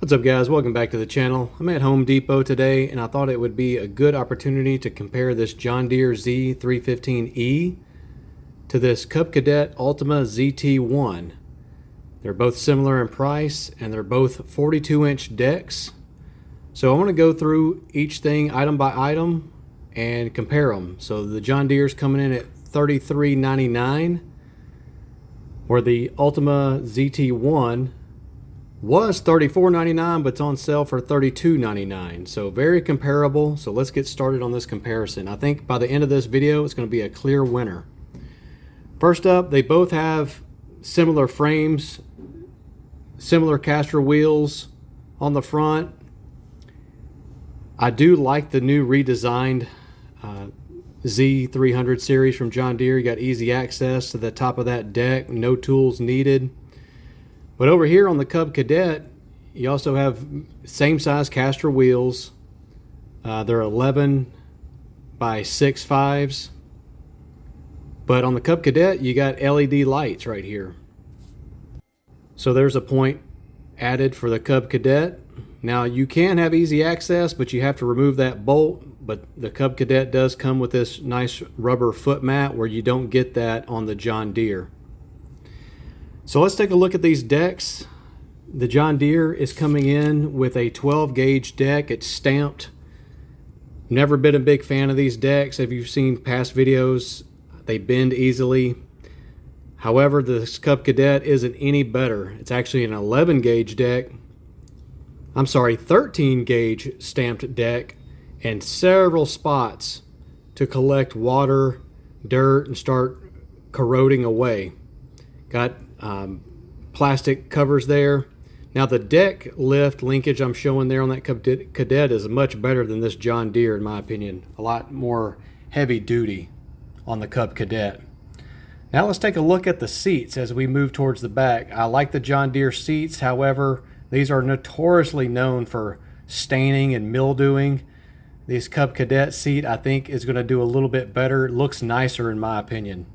What's up, guys? Welcome back to the channel. I'm at Home Depot today and I thought it would be a good opportunity to compare this John Deere Z315E to this Cub Cadet Ultima ZT1. They're both similar in price and they're both 42-inch decks. So I want to go through each thing item by item and compare them. So the John Deere's coming in at $33.99, where the Ultima ZT1 was $34.99, but it's on sale for $32.99. So very comparable. So let's get started on this comparison. I think by the end of this video, it's going to be a clear winner. First up, they both have similar frames, similar caster wheels on the front. I do like the new redesigned Z300 series from John Deere. You got easy access to the top of that deck, no tools needed. But over here on the Cub Cadet, you also have same size caster wheels. They're 11 by 6.5s. But on the Cub Cadet, you got LED lights right here. So there's a point added for the Cub Cadet. Now you can have easy access, but you have to remove that bolt. But the Cub Cadet does come with this nice rubber foot mat where you don't get that on the John Deere. So let's take a look at these decks. The John Deere is coming in with a 12 gauge deck. It's stamped. Never been a big fan of these decks. If you've seen past videos, they bend easily. However, this Cub Cadet isn't any better. It's actually an 11 gauge deck. I'm sorry, 13 gauge stamped deck, and several spots to collect water, dirt, and start corroding away. Got plastic covers there. Now the deck lift linkage I'm showing there on that Cub Cadet is much better than this John Deere in my opinion. A lot more heavy duty on the Cub Cadet. Now let's take a look at the seats as we move towards the back. I like the John Deere seats, however, these are notoriously known for staining and mildewing. This Cub Cadet seat I think is going to do a little bit better. It looks nicer in my opinion.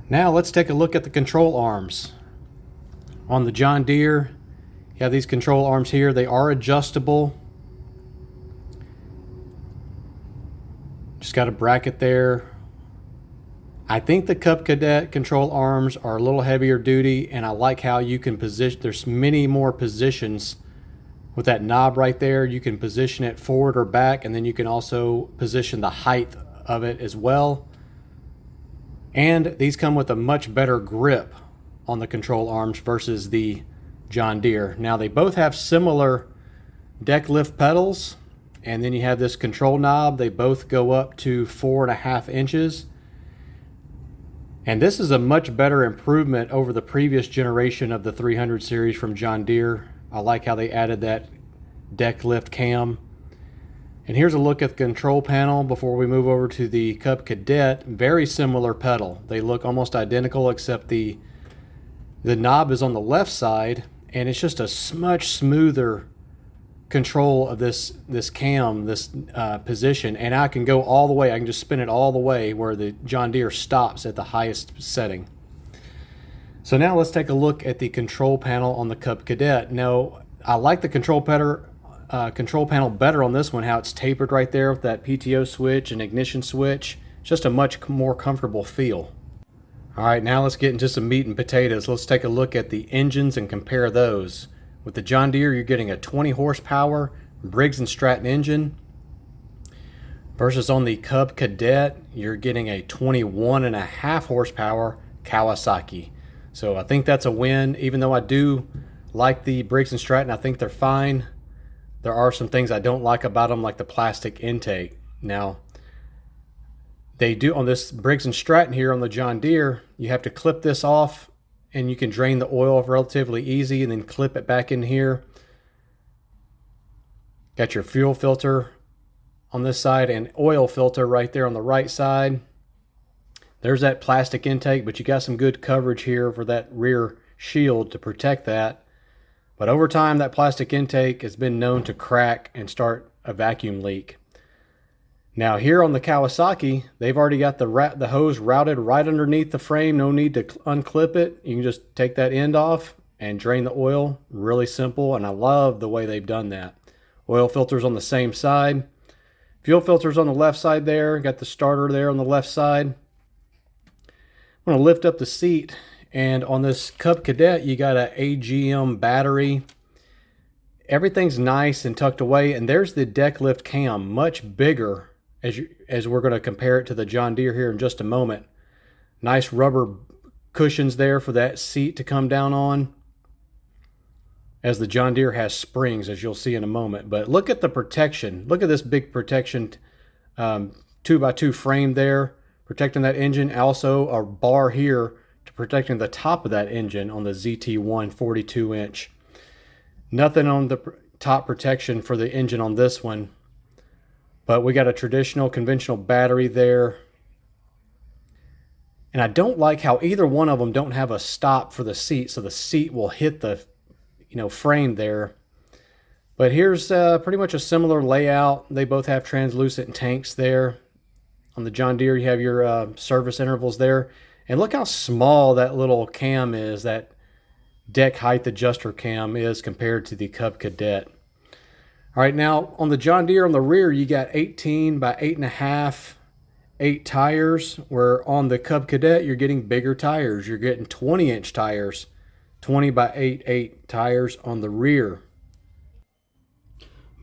Now let's take a look at the control arms. On the John Deere, you have these control arms here. They are adjustable. Just got a bracket there. I think the Cub Cadet control arms are a little heavier duty, and I like how you can position. There's many more positions with that knob right there. You can position it forward or back, and then you can also position the height of it as well. And these come with a much better grip on the control arms versus the John Deere. Now they both have similar deck lift pedals, and then you have this control knob. They both go up to 4.5 inches. And this is a much better improvement over the previous generation of the 300 series from John Deere. I like how they added that deck lift cam. And here's a look at the control panel before we move over to the Cub Cadet. Very similar pedal. They look almost identical, except the knob is on the left side, and it's just a much smoother control of this cam, this position. And I can go all the way. I can just spin it all the way where the John Deere stops at the highest setting. So now let's take a look at the control panel on the Cub Cadet. Now, I like the control panel better on this one, how it's tapered right there with that PTO switch and ignition switch. Just a much more comfortable feel. All right, now let's get into some meat and potatoes. Let's take a look at the engines and compare those. With the John Deere, you're getting a 20 horsepower Briggs & Stratton engine, versus on the Cub Cadet, you're getting a 21.5 horsepower Kawasaki. So I think that's a win. Even though I do like the Briggs & Stratton, I think they're fine. There are some things I don't like about them, like the plastic intake. Now, they do on this Briggs & Stratton here on the John Deere, you have to clip this off and you can drain the oil relatively easy and then clip it back in here. Got your fuel filter on this side and oil filter right there on the right side. There's that plastic intake, but you got some good coverage here for that rear shield to protect that. But over time, that plastic intake has been known to crack and start a vacuum leak. Now here on the Kawasaki, they've already got the hose routed right underneath the frame. No need to unclip it. You can just take that end off and drain the oil. Really simple, and I love the way they've done that. Oil filters on the same side. Fuel filters on the left side there. Got the starter there on the left side. I'm going to lift up the seat, and on this Cub Cadet you got an AGM battery. Everything's nice and tucked away, and there's the deck lift cam, much bigger as we're going to compare it to the John Deere here in just a moment. Nice rubber cushions there for that seat to come down on, as the John Deere has springs, as you'll see in a moment. But look at the protection. Look at this big protection 2x2 frame there, protecting that engine. Also a bar here to protecting the top of that engine on the ZT1 42-inch. Nothing on the top protection for the engine on this one, but we got a traditional conventional battery there. And I don't like how either one of them don't have a stop for the seat, so the seat will hit the frame there. But here's pretty much a similar layout. They both have translucent tanks there. On the John Deere, you have your service intervals there. And look how small that little cam is, that deck height adjuster cam is compared to the Cub Cadet. All right, now on the John Deere on the rear, you got 18 by 8.5, 8 tires, where on the Cub Cadet, you're getting bigger tires. You're getting 20-inch tires, 20 by 8 tires on the rear.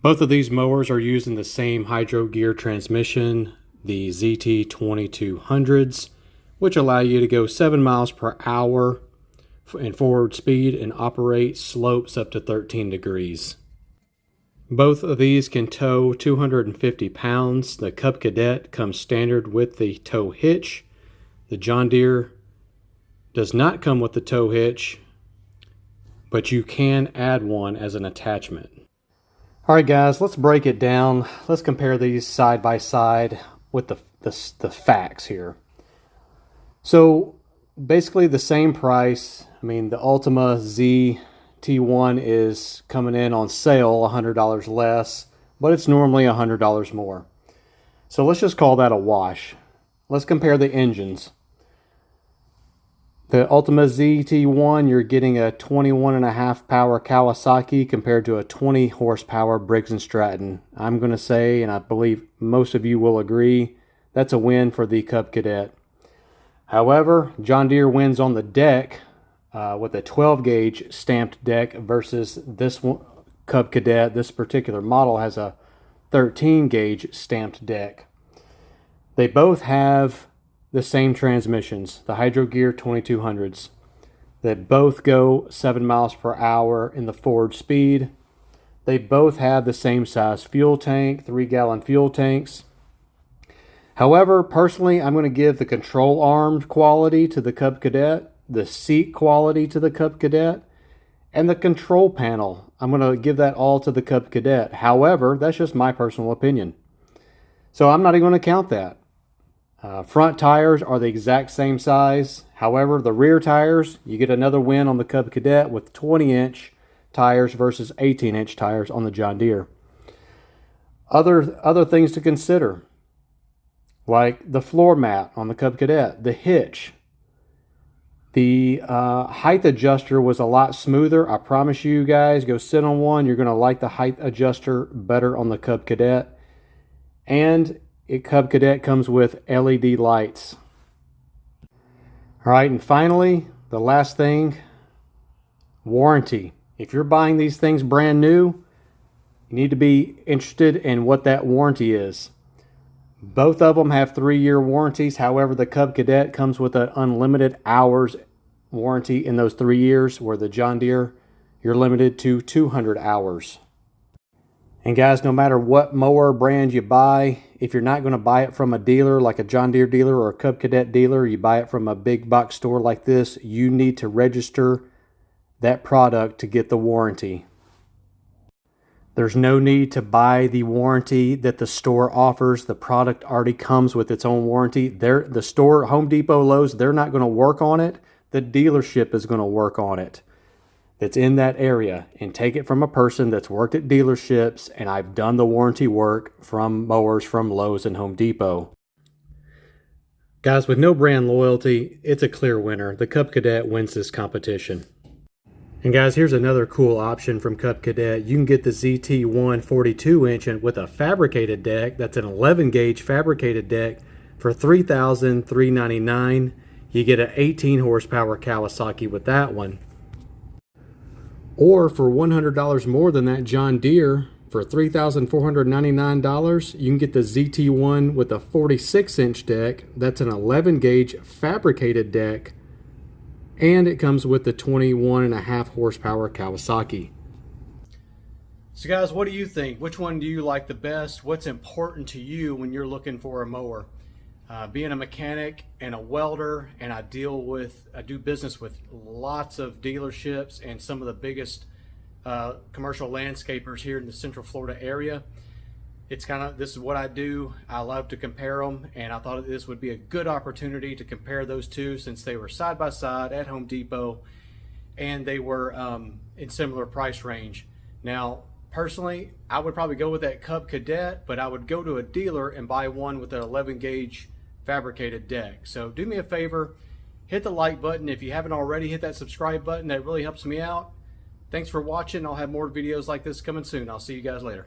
Both of these mowers are using the same hydro gear transmission, the ZT 2200s, which allow you to go 7 miles per hour in forward speed and operate slopes up to 13 degrees. Both of these can tow 250 pounds. The Cub Cadet comes standard with the tow hitch. The John Deere does not come with the tow hitch, but you can add one as an attachment. All right, guys, let's break it down. Let's compare these side by side with the facts here. So basically the same price. I mean, the Ultima ZT1 is coming in on sale $100 less, but it's normally $100 more. So let's just call that a wash. Let's compare the engines. The Ultima ZT1, you're getting a 21.5 power Kawasaki compared to a 20 horsepower Briggs & Stratton. I'm going to say, and I believe most of you will agree, that's a win for the Cub Cadet. However, John Deere wins on the deck with a 12 gauge stamped deck versus this one, Cub Cadet. This particular model has a 13 gauge stamped deck. They both have the same transmissions, the Hydro Gear 2200s. They both go 7 miles per hour in the forward speed. They both have the same size fuel tank, 3-gallon fuel tanks. However, personally, I'm going to give the control arm quality to the Cub Cadet, the seat quality to the Cub Cadet, and the control panel. I'm going to give that all to the Cub Cadet. However, that's just my personal opinion. So I'm not even going to count that. Front tires are the exact same size. However, the rear tires, you get another win on the Cub Cadet with 20-inch tires versus 18-inch tires on the John Deere. Other things to consider, like the floor mat on the Cub Cadet, the hitch. The height adjuster was a lot smoother. I promise you guys, go sit on one. You're going to like the height adjuster better on the Cub Cadet. And Cub Cadet comes with LED lights. All right, and finally, the last thing, warranty. If you're buying these things brand new, you need to be interested in what that warranty is. Both of them have 3-year warranties. However, the Cub Cadet comes with an unlimited hours warranty in those 3 years, where the John Deere, you're limited to 200 hours. And guys, no matter what mower brand you buy, if you're not going to buy it from a dealer like a John Deere dealer or a Cub Cadet dealer, you buy it from a big box store like this, you need to register that product to get the warranty. There's no need to buy the warranty that the store offers. The product already comes with its own warranty. The store, Home Depot, Lowe's, they're not going to work on it. The dealership is going to work on it. That's in that area, and take it from a person that's worked at dealerships, and I've done the warranty work from mowers from Lowe's and Home Depot. Guys, with no brand loyalty, it's a clear winner. The Cub Cadet wins this competition. And guys, here's another cool option from Cub Cadet. You can get the ZT1 42-inch with a fabricated deck. That's an 11-gauge fabricated deck for $3,399. You get an 18 horsepower Kawasaki with that one. Or for $100 more than that John Deere, for $3,499, you can get the ZT1 with a 46-inch deck. That's an 11-gauge fabricated deck. And it comes with the 21.5 horsepower Kawasaki. So guys, what do you think? Which one do you like the best? What's important to you when you're looking for a mower? Being a mechanic and a welder, and I do business with lots of dealerships and some of the biggest commercial landscapers here in the Central Florida area. This is what I do. I love to compare them, and I thought this would be a good opportunity to compare those two, since they were side by side at Home Depot and they were in similar price range. Now, personally, I would probably go with that Cub Cadet, but I would go to a dealer and buy one with an 11-gauge fabricated deck. So do me a favor, hit the like button. If you haven't already, hit that subscribe button. That really helps me out. Thanks for watching. I'll have more videos like this coming soon. I'll see you guys later.